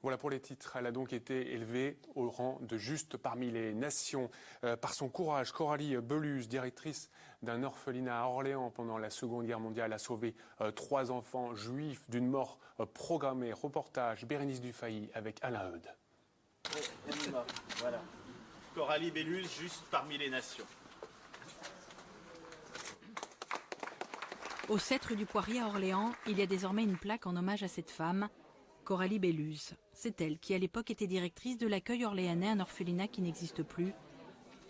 Voilà pour les titres. Elle a donc été élevée au rang de juste parmi les nations. Par son courage, Coralie Beluse, directrice d'un orphelinat à Orléans pendant la Seconde Guerre mondiale, a sauvé 3 enfants juifs d'une mort programmée. Reportage Bérénice Dufay avec Alain Eudes. Voilà. Coralie Beluse, juste parmi les nations. Au 7 rue du Poirier à Orléans, il y a désormais une plaque en hommage à cette femme, Coralie Beluse. C'est elle qui à l'époque était directrice de l'accueil orléanais, un orphelinat qui n'existe plus.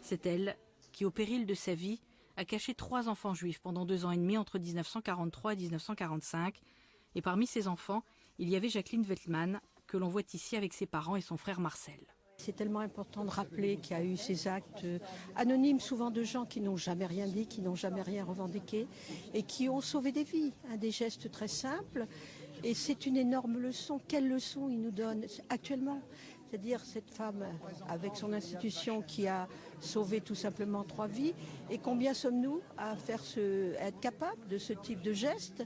C'est elle qui, au péril de sa vie, a caché 3 enfants juifs pendant 2 ans et demi entre 1943 et 1945. Et parmi ces enfants, il y avait Jacqueline Veltman, que l'on voit ici avec ses parents et son frère Marcel. C'est tellement important de rappeler qu'il y a eu ces actes anonymes, souvent de gens qui n'ont jamais rien dit, qui n'ont jamais rien revendiqué et qui ont sauvé des vies, des gestes très simples. Et c'est une énorme leçon. Quelle leçon il nous donne actuellement? C'est-à-dire cette femme avec son institution qui a sauvé tout simplement 3 vies. Et combien sommes-nous à être capables de ce type de geste?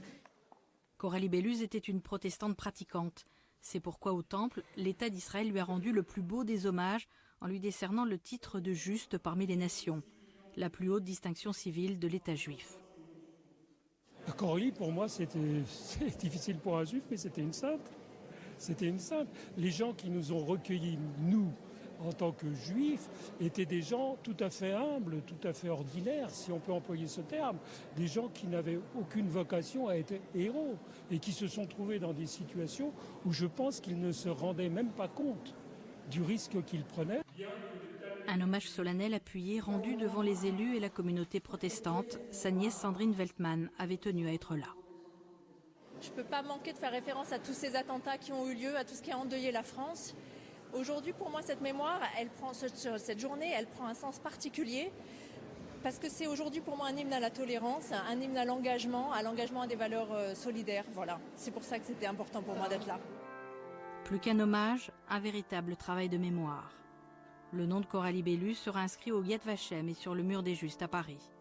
Coralie Beluse était une protestante pratiquante. C'est pourquoi au Temple, l'État d'Israël lui a rendu le plus beau des hommages en lui décernant le titre de juste parmi les nations, la plus haute distinction civile de l'État juif. Coralie, pour moi, c'est difficile pour un juif, mais c'était une sainte. C'était une sainte. Les gens qui nous ont recueillis, nous, en tant que juifs, étaient des gens tout à fait humbles, tout à fait ordinaires, si on peut employer ce terme. Des gens qui n'avaient aucune vocation à être héros et qui se sont trouvés dans des situations où je pense qu'ils ne se rendaient même pas compte du risque qu'ils prenaient. Un hommage solennel appuyé, rendu devant les élus et la communauté protestante. Sa nièce Sandrine Veltman avait tenu à être là. Je ne peux pas manquer de faire référence à tous ces attentats qui ont eu lieu, à tout ce qui a endeuillé la France. Aujourd'hui, pour moi, cette mémoire, cette journée, elle prend un sens particulier parce que c'est aujourd'hui pour moi un hymne à la tolérance, un hymne à l'engagement à des valeurs solidaires. Voilà, c'est pour ça que c'était important pour moi d'être là. Plus qu'un hommage, un véritable travail de mémoire. Le nom de Coralie Beluse sera inscrit au Yad Vashem et sur le mur des Justes à Paris.